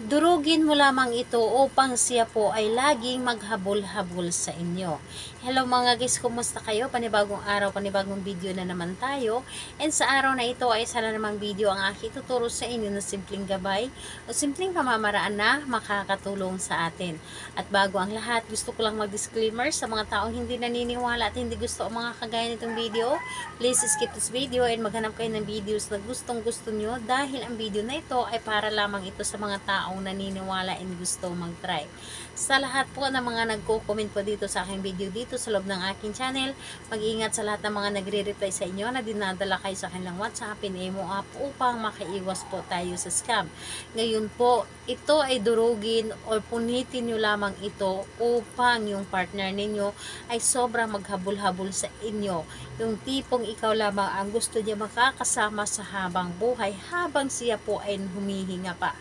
Durugin mo lamang ito upang siya po ay laging maghabol-habol sa inyo. Hello mga guys, kumusta kayo? Panibagong araw, panibagong video na naman tayo. And sa araw na ito ay sana namang video ang aking tuturo sa inyo na simpleng gabay o simpleng pamamaraan na makakatulong sa atin. At bago ang lahat, gusto ko lang mag-disclaimer sa mga taong hindi naniniwala at hindi gusto ang mga kagaya nitong video. Please skip this video and maghanap kayo ng videos na gustong gusto nyo dahil ang video na ito ay para lamang ito sa mga taong naniniwala and gusto mag-try. Sa lahat po ng mga nagko-comment po dito sa aking video dito sa loob ng aking channel, mag-ingat sa lahat ng mga nagre-reply sa inyo na dinadala kayo sa kanilang WhatsApp, Imo app upang makaiwas po tayo sa scam. Ngayon po, ito ay durugin o punitin nyo lamang ito upang yung partner ninyo ay sobrang maghabol-habol sa inyo. Yung tipong ikaw lamang ang gusto niya makakasama sa habang buhay habang siya po ay humihinga pa.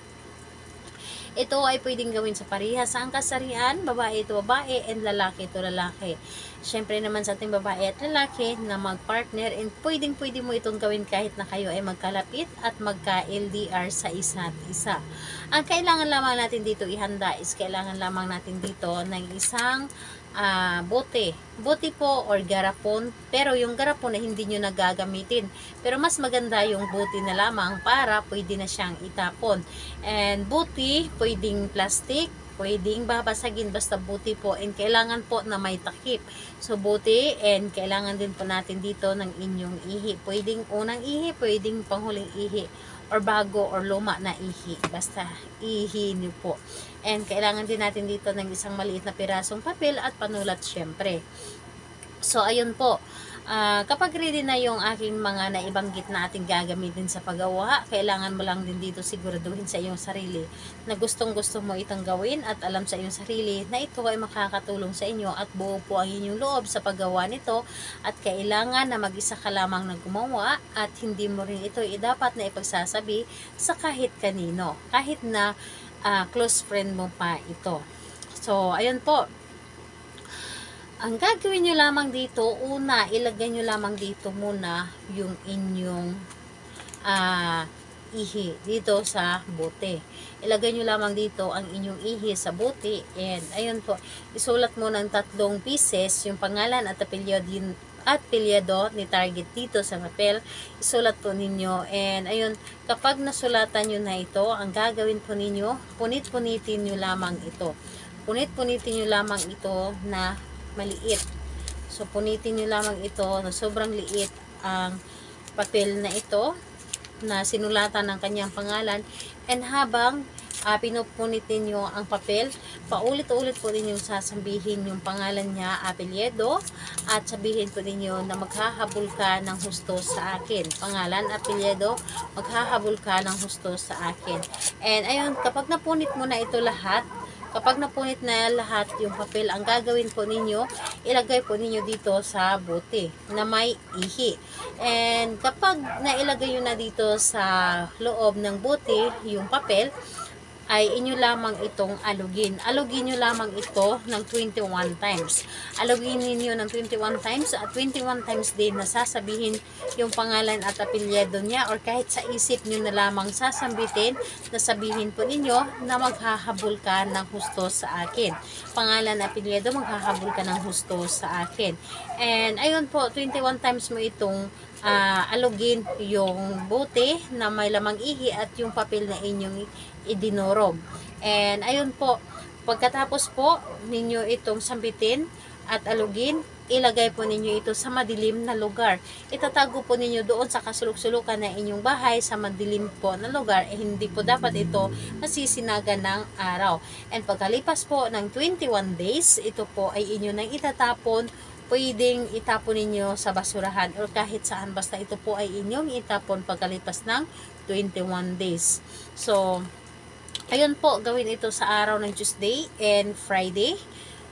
Ito ay pwedeng gawin sa parehas ang kasarian, babae ito babae and lalaki ito lalaki. Syempre naman sa ating babae at lalaki na mag-partner and pwede mo itong gawin kahit na kayo ay magkalapit at magka-LDR sa isa't isa. Ang kailangan lamang natin dito ihanda is kailangan lamang natin dito ng isang bote po or garapon, pero yung garapon na hindi nyo nagagamitin, pero mas maganda yung bote na lamang para pwede na siyang itapon. And bote, pwedeng plastic, pwedeng babasagin, basta bote po, and kailangan po na may takip. So bote, and kailangan din po natin dito ng inyong ihi, pwedeng unang ihi, pwedeng panghuling ihi, or bago or luma na ihi, basta ihi nyo po. And kailangan din natin dito ng isang maliit na pirasong papel at panulat syempre. So ayun po, kapag ready na yung aking mga naibanggit na ating gagamitin sa paggawa, kailangan mo lang din dito siguraduhin sa iyong sarili na gustong-gusto mo itong gawin at alam sa iyong sarili na ito ay makakatulong sa inyo at buo po ang inyong loob sa paggawa nito at kailangan na mag-isa ka lamang na gumawa at hindi mo rin ito dapat na ipagsasabi sa kahit kanino, kahit na close friend mo pa ito. So ayun po, ang gagawin nyo lamang dito, una, ilagay nyo lamang dito muna yung inyong ihi dito sa bote. Ilagay nyo lamang dito ang inyong ihi sa bote and ayun po, isulat mo ng 3 pieces yung pangalan at apelyido ni target dito sa papel. Isulat po ninyo and ayun, kapag nasulatan nyo na ito, ang gagawin po ninyo, punit-punitin nyo lamang ito. Punit-punitin nyo lamang ito na maliit. So, punitin nyo lamang ito na sobrang liit ang papel na ito na sinulatan ng kanyang pangalan. And habang pinupunit ninyo ang papel, paulit-ulit po ninyong sasabihin yung pangalan niya, apelyido, at sabihin po ninyo na maghahabol ka ng husto sa akin. Pangalan, apelyido, maghahabol ka ng husto sa akin. And ayun, kapag napunit mo na ito lahat, kapag napunit na lahat yung papel, ang gagawin po ninyo, ilagay po ninyo dito sa bote na may ihi. And kapag nailagay nyo na dito sa loob ng bote yung papel, ay inyo lamang itong alugin. Alugin nyo lamang ito ng 21 times. Alugin niyo ng 21 times at 21 times din na sasabihin yung pangalan at apelyido niya or kahit sa isip nyo na lamang sasambitin na sabihin po ninyo na maghahabol ka ng husto sa akin. Pangalan at apelyido, maghahabol ka ng husto sa akin. And ayun po, 21 times mo itong alugin yung bote na may lamang ihi at yung papel na inyong idinurog. And ayun po, pagkatapos po ninyo itong sambitin at alugin, ilagay po ninyo ito sa madilim na lugar. Itatago po ninyo doon sa kasulok-sulukan na inyong bahay sa madilim po na lugar. Hindi po dapat ito nasisinagan ng araw. And pagkalipas po ng 21 days, ito po ay inyo nang itatapon. Pwedeng itapon ninyo sa basurahan or kahit saan, basta ito po ay inyong itapon pagkalipas ng 21 days. So ayun po, gawin ito sa araw ng Tuesday and Friday.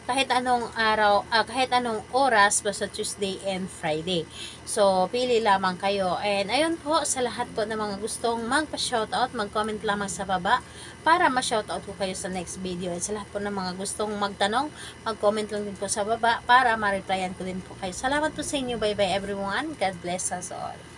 kahit anong araw, kahit anong oras, basta Tuesday and Friday. So, pili lamang kayo. And ayun po, sa lahat po ng mga gustong magpa-shoutout, mag-comment lamang sa baba para ma-shoutout ko kayo sa next video. And sa lahat po ng mga gustong magtanong, mag-comment lang din po sa baba para ma-replyan ko din po kayo. Salamat po sa inyo. Bye-bye everyone. God bless us all.